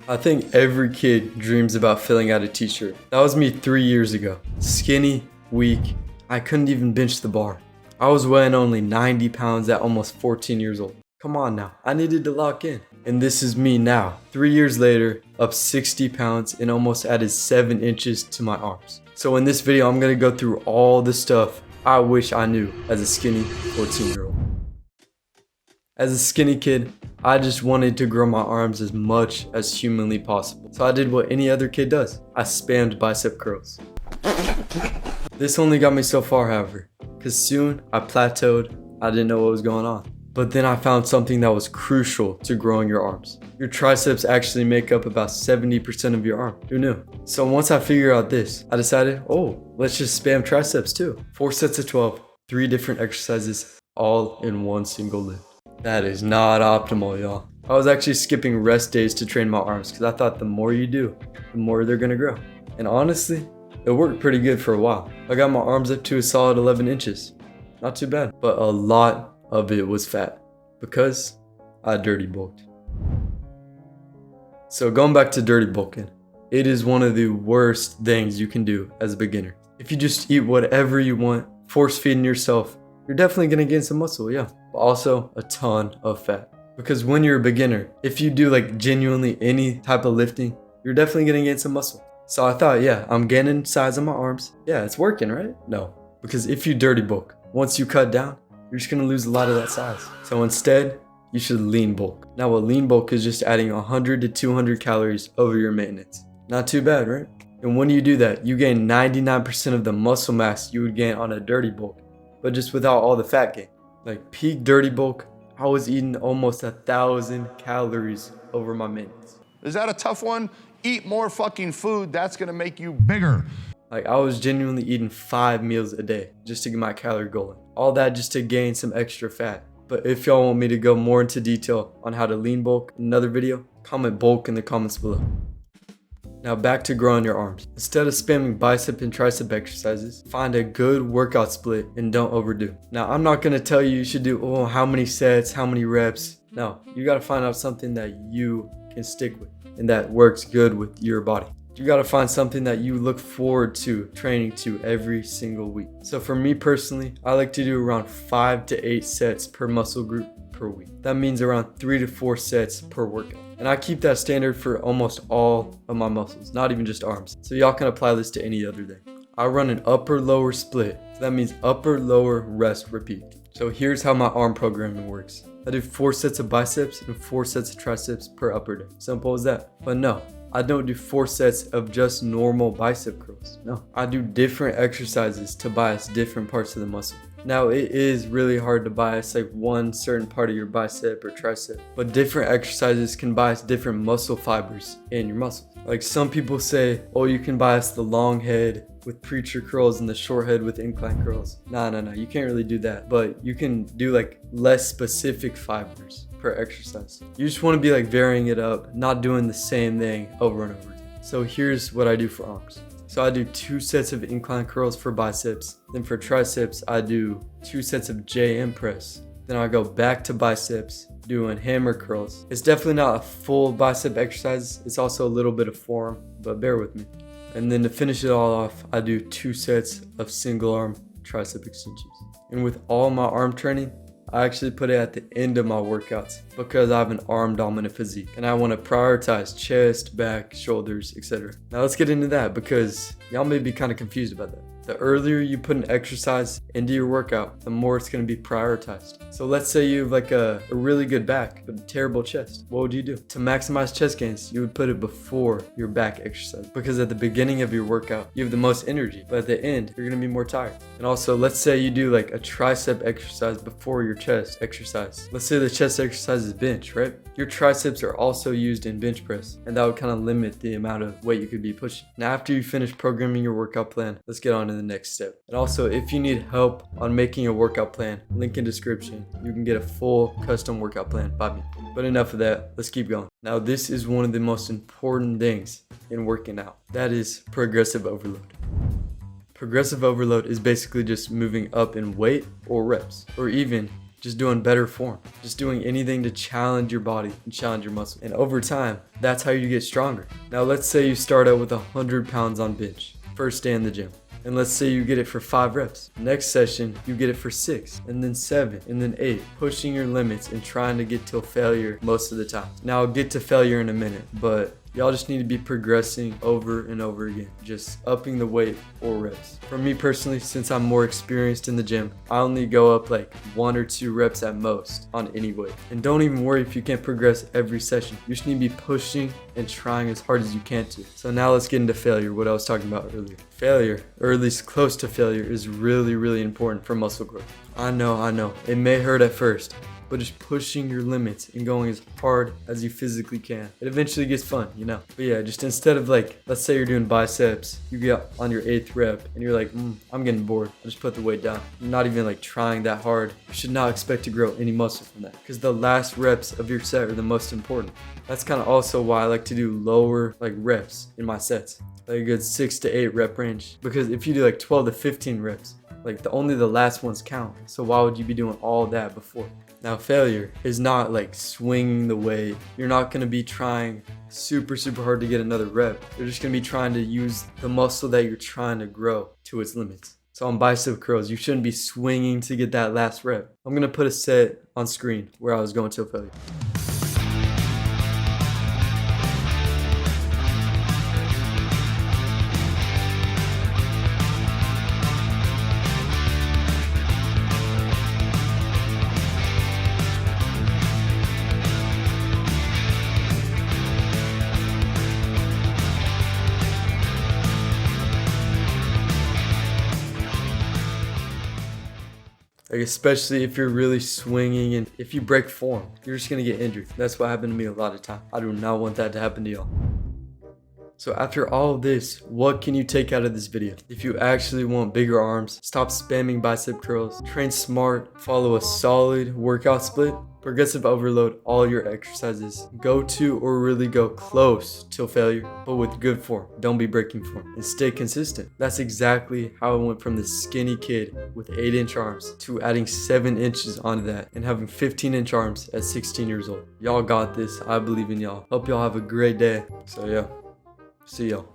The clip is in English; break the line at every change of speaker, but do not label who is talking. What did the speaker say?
I think every kid dreams about filling out a t-shirt. That was me 3 years ago. Skinny, weak, I couldn't even bench the bar. I was weighing only 90 pounds at almost 14 years old. Come on now, I needed to lock in. And this is me now, 3 years later, up 60 pounds and almost added 7 inches to my arms. So in this video, I'm gonna go through all the stuff I wish I knew as a skinny 14-year-old. As a skinny kid, I just wanted to grow my arms as much as humanly possible. So I did what any other kid does. I spammed bicep curls. This only got me so far, however, because soon I plateaued. I didn't know what was going on. But then I found something that was crucial to growing your arms. Your triceps actually make up about 70% of your arm. Who knew? So once I figured out this, I decided, let's just spam triceps too. 4 sets of 12, 3 different exercises, all in one single lift. That is not optimal, y'all. I was actually skipping rest days to train my arms because I thought the more you do, the more they're gonna grow. And honestly, it worked pretty good for a while. I got my arms up to a solid 11 inches. Not too bad, but a lot of it was fat because I dirty bulked. So going back to dirty bulking, it is one of the worst things you can do as a beginner. If you just eat whatever you want, force feeding yourself, you're definitely gonna gain some muscle, yeah, but also a ton of fat. Because when you're a beginner, if you do like genuinely any type of lifting, you're definitely gonna gain some muscle. So I thought, yeah, I'm gaining size on my arms. Yeah, it's working, right? No, because if you dirty bulk, once you cut down, you're just gonna lose a lot of that size. So instead, you should lean bulk. Now a lean bulk is just adding 100 to 200 calories over your maintenance. Not too bad, right? And when you do that, you gain 99% of the muscle mass you would gain on a dirty bulk, but just without all the fat gain. Like peak dirty bulk, I was eating almost 1,000 calories over my maintenance.
Is that a tough one? Eat more fucking food, that's gonna make you bigger.
Like I was genuinely eating 5 meals a day just to get my calorie goal in. All that just to gain some extra fat. But if y'all want me to go more into detail on how to lean bulk in another video, comment bulk in the comments below. Now back to growing your arms. Instead of spamming bicep and tricep exercises, find a good workout split and don't overdo. Now I'm not gonna tell you should do how many sets, how many reps. No, you gotta find out something that you can stick with and that works good with your body. You gotta find something that you look forward to training to every single week. So for me personally, I like to do around 5 to 8 sets per muscle group per week. That means around 3 to 4 sets per workout. And I keep that standard for almost all of my muscles, not even just arms. So y'all can apply this to any other day. I run an upper lower split. So that means upper lower rest repeat. So here's how my arm programming works. I do 4 sets of biceps and 4 sets of triceps per upper day. Simple as that. But no, I don't do 4 sets of just normal bicep curls. No, I do different exercises to bias different parts of the muscle. Now it is really hard to bias like one certain part of your bicep or tricep, but different exercises can bias different muscle fibers in your muscles. Like some people say, you can bias the long head with preacher curls and the short head with incline curls. No, you can't really do that, but you can do like less specific fibers per exercise. You just want to be like varying it up, not doing the same thing over and over again. So here's what I do for arms. So I do 2 sets of incline curls for biceps. Then for triceps, I do 2 sets of JM press. Then I go back to biceps, doing hammer curls. It's definitely not a full bicep exercise. It's also a little bit of form, but bear with me. And then to finish it all off, I do 2 sets of single arm tricep extensions. And with all my arm training, I actually put it at the end of my workouts because I have an arm dominant physique and I want to prioritize chest, back, shoulders, etc. Now let's get into that because y'all may be kind of confused about that. The earlier you put an exercise into your workout, the more it's going to be prioritized. So let's say you have like a really good back, but a terrible chest. What would you do? To maximize chest gains, you would put it before your back exercise because at the beginning of your workout, you have the most energy, but at the end, you're going to be more tired. And also, let's say you do like a tricep exercise before your chest exercise. Let's say the chest exercise is bench, right? Your triceps are also used in bench press, and that would kind of limit the amount of weight you could be pushing. Now, after you finish programming your workout plan, let's get on to the next step. And also, if you need help on making a workout plan, link in description. You can get a full custom workout plan by me. But enough of that, let's keep going. Now, this is one of the most important things in working out. That is progressive overload. Progressive overload is basically just moving up in weight or reps, or even just doing better form, just doing anything to challenge your body and challenge your muscle. And over time, that's how you get stronger. Now let's say you start out with 100 pounds on bench, first day in the gym. And let's say you get it for 5 reps. Next session, you get it for 6, and then 7, and then 8, pushing your limits and trying to get till failure most of the time. Now I'll get to failure in a minute, but y'all just need to be progressing over and over again, just upping the weight or reps. For me personally, since I'm more experienced in the gym, I only go up like 1 or 2 reps at most on any weight. And don't even worry if you can't progress every session. You just need to be pushing and trying as hard as you can to. So now let's get into failure, what I was talking about earlier. Failure, or at least close to failure, is really important for muscle growth. I know, it may hurt at first, but just pushing your limits and going as hard as you physically can. It eventually gets fun, you know? But yeah, just instead of like, let's say you're doing biceps, you get on your 8th rep and you're like, I'm getting bored. I'll just put the weight down. You're not even like trying that hard. You should not expect to grow any muscle from that, because the last reps of your set are the most important. That's kind of also why I like to do lower like reps in my sets, like a good 6 to 8 rep range. Because if you do like 12 to 15 reps, like only the last ones count. So why would you be doing all that before? Now failure is not like swinging the weight. You're not going to be trying super hard to get another rep. You're just going to be trying to use the muscle that you're trying to grow to its limits. So on bicep curls, you shouldn't be swinging to get that last rep. I'm going to put a set on screen where I was going to failure. Like especially if you're really swinging and if you break form, you're just gonna get injured. That's what happened to me a lot of time. I do not want that to happen to y'all. So after all of this, what can you take out of this video? If you actually want bigger arms, stop spamming bicep curls, train smart, follow a solid workout split, progressive overload all your exercises, go to or really go close till failure, but with good form. Don't be breaking form, and stay consistent. That's exactly how I went from this skinny kid with 8-inch arms to adding 7 inches onto that and having 15-inch arms at 16 years old. Y'all got this. I believe in y'all. Hope y'all have a great day. So yeah, see y'all.